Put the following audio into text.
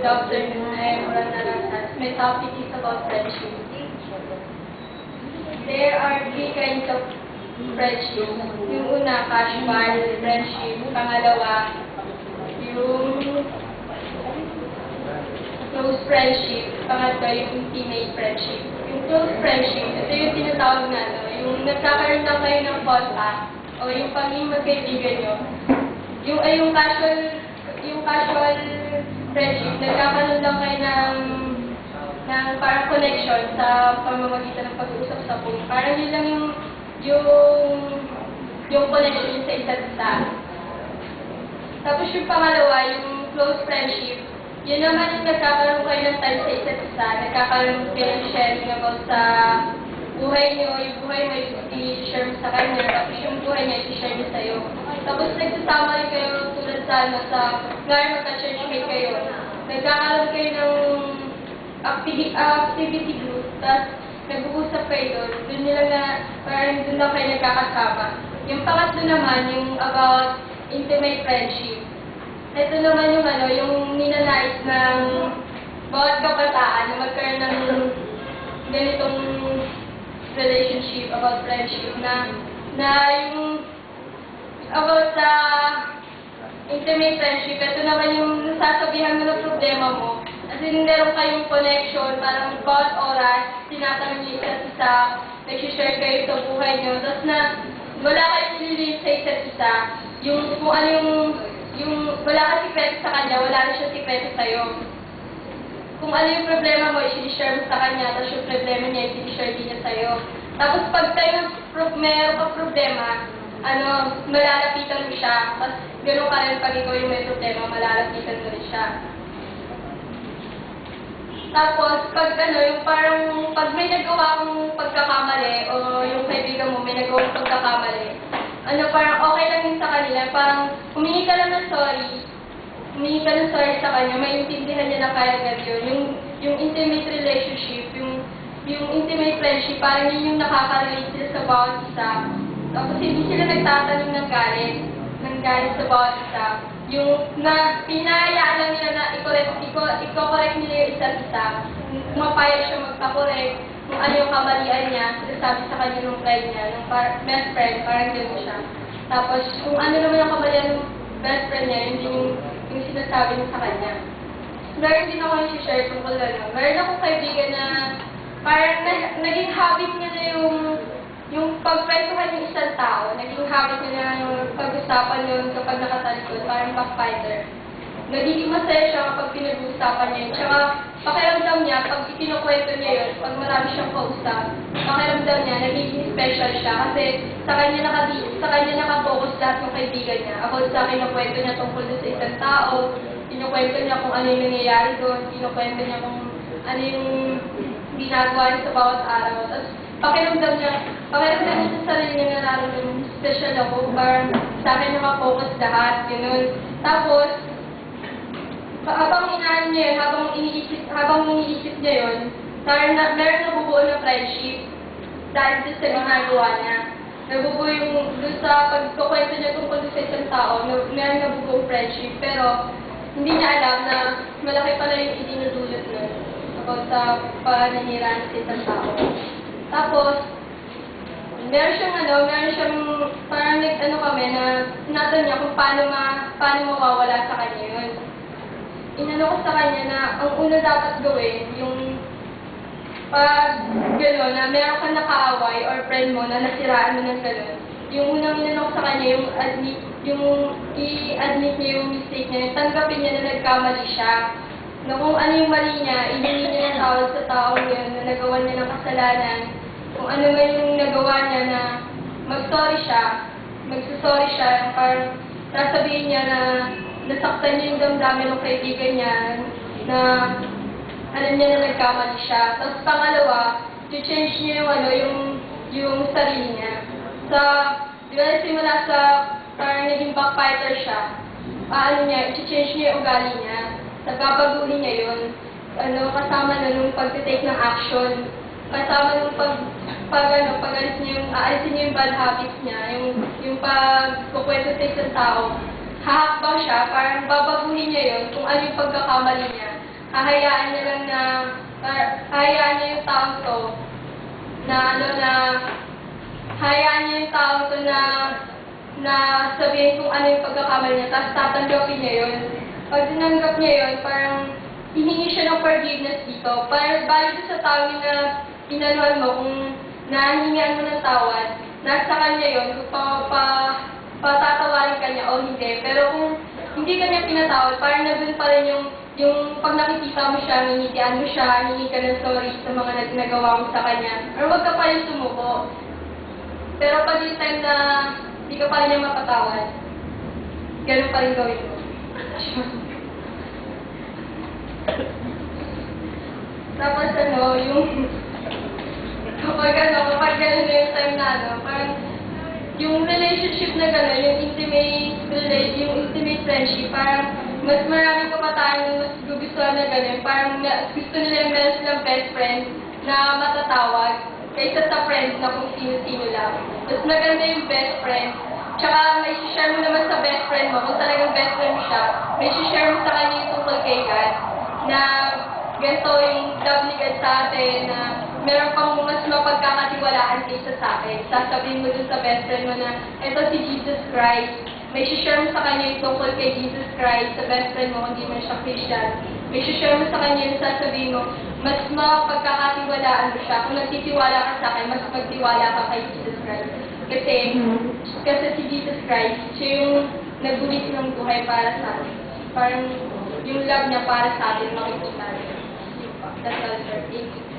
good afternoon. I am Murana Rasas. My topic is about friendship. There are three kinds of friendship. Yung una, casual friendship. Pangalawa, yung close friendship. Pangatlo, yung intimate friendship. Yung close friendship, ito yung tinatawag na, yung nagkakaroon lang kayo ng contact o yung pagiging magkaibigan nyo. Yung casual friendship, nagkakaroon lang kayo ng parang connection sa pamamagitan ng pag-uusap sa phone. Parang yun lang yung connection sa isa't isa. Tapos yung pangalawa, yung close friendship, yun naman yung nagkakaroon kayo ng time sa isa't isa, nagkakaroon kayo ng sharing about sa buhay niyo, yung buhay mo i-share mo sa kanya, tapos yung buhay niya i-share niya sa'yo. Tapos nagsasama rin kayo tulad sa ngayon magka-churchmate kayo. Nagkakaroon kayo ng activity group, tapos nag-uusap kayo doon nila na parang doon lang kayo nagkakasama. Yung pangatlo naman, yung about intimate friendship. Ito naman yung ninanais ng bawat kabataan na magkaroon ng ganitong relationship about friendship na yung about sa intimate friendship, ito naman yung nasasabihan mo ng problema mo. As in, meron kayong connection, parang bawat oras, tinatanong niyo isa't isa, nag-share kayo sa buhay niyo, tapos na wala kayong nililihit sa isa't isa, yung kung ano yung wala ka sikreto sa kanya, wala na siya sikreto sa'yo. Kung ano yung problema mo, i-share mo sa kanya, tapos yung problema niya, i-share din niya sa'yo. Tapos pag tayo meron ka problema, malalapitan mo siya. Tapos gano'n ka rin pag ikaw yung may problema, malalapitan mo rin siya. Tapos pag yung parang pag may nagawa kong pagkakamali o yung kaibigan mo may nagawa kong pagkakamali, parang okay lang yun sa kanila. Parang humingi ka lang ng sorry. Humingi ka ng sorry sa kanya, maintindihan niya na kaya yun. Yung intimate relationship, yung intimate friendship, parang yun yung nakaka-relate sila sa bawat isa. Tapos hindi sila nagtatanong ng galit sa bawat isa. Yung pinahayaan lang nila na i-correct nila yung isa't isa. Mapayag siya magpa-correct, kung ano yung kamalian niya, sinasabi sa kanya ng friend niya, ng best friend, parang gano'n siya. Tapos kung ano naman yung kamalian ng best friend niya, yun din yung sinasabi niya sa kanya. Meron din ako yung share tungkol na. Meron akong kaibigan na parang naging habit niya na yung pagkwentuhan yung isang tao. Naging habit niya na yung pag-usapan yun kapag nakatalikod, parang backfighter. Nagiging masaya siya kapag pinag-uusapan niya yun. Tsaka pakiramdam niya, pag ikinukwento niya yun, pag marami siyang kausap, pakiramdam niya, nagiging special siya. Kasi sa kanya nakafocus lahat ng kaibigan niya. About sa kinukwento niya tungkol sa isang tao, kinukwento niya kung ano yung nangyayari doon, kinukwento niya kung ano yung ginagawa niya sa bawat araw. Tapos pakiramdam niya sa sarili niya nararamdaman special ako, parang sa akin nakafocus lahat, gano'n. Tapos, habang inaan niya yun, habang iniisip niya yun, meron nabubuo na friendship dahil sa ginagawa niya. Nabubuo yung doon sa pagkukwento niya tungkol sa isang tao, meron nabubuo friendship, pero hindi niya alam na malaki pala yung idinudulot nun about sa pananiraan sa isang tao. Tapos, meron siyang parang kami na tinatanong niya kung paano mawawala sa kanya yun. Inano ko sa kanya na ang una dapat gawin, yung pag gano'n, na meron kang nakaaway or friend mo na nasiraan mo ng gano'n, yung unang inano ko sa kanya, yung i-admit niya yung mistake niya, tanggapin niya na nagkamali siya. Na kung ano yung mali niya, ihingi niya ng tawad sa taong yun na nagawa niya ng kasalanan. Kung ano man yung nagawa niya na magsorry siya, parang sasabihin niya na nasaktan niya yung damdamin ng kaibigan niya, na alam niya na nagkamali siya. Tapos pangalawa, i-change niya yung sarili niya. Di ba simula sa parang naging backfighter siya, i-change niya yung ugali niya. Babaguhin niya yun. Kasama na nung pag-take ng action. Kasama nung pag-alis niya aalisin niya yung bad habits niya, yung pagkukwento sa isang tao. Hahakbang siya, parang babaguhin niya yun kung ano yung pagkakamali niya. hahayaan niya lang na, hahayaan niya yung taong to, na hayaan niya yung taong to na sabihin kung ano yung pagkakamali niya, tapos tatanggapin niya yun. Pag tinanggap niya yun, parang hihingi siya ng forgiveness dito. Para balik sa tao na inanuhan mo, kung nahingian mo ng tawad, nasa kanya yun, kung patatawarin ka niya o hindi. Pero kung hindi ka niya pinatawad, parang nandun pa rin yung pag nakikita mo siya, ngingitian mo siya, hingi ka ng sorry sa mga nagawa mo sa kanya. Pero wag ka pa rin sumuko. Pero pag yung time na hindi ka pa rin niya mapatawad, ganun pa rin gawin mo. Tapos kapag gano'n na yung time na parang yung relationship na gano'n, yung intimate friendship, parang mas marami ka pa tayong mas gugustuhan na gano'n. Parang gusto nila meron silang best friend na matatawag kaysa sa friends na kung sino-sino lang. Mas maganda yung best friend. Tsaka may share mo naman sa best friend mo, kung talagang best friend mo siya, may share mo sa kanya yung tungkol kay God, na ganito yung love ni God sa atin, na meron pang mas mapagkakatiwalaan kaysa sa akin. Sasabihin mo dun sa best friend mo na, ito si Jesus Christ. May share mo sa kanya yung tungkol kay Jesus Christ, sa best friend mo, hindi man siya Christian. May share mo sa kanya yung sasabihin mo, mas mapagkakatiwalaan mo siya. Kung nagtitiwala ka sa akin, mas magtiwala ka kay Jesus Christ. Kasi si Jesus Christ, siya yung nagbulis ng buhay para sa atin. Parang yung love niya para sa atin, makikita rin. That's all, sir. Thank you.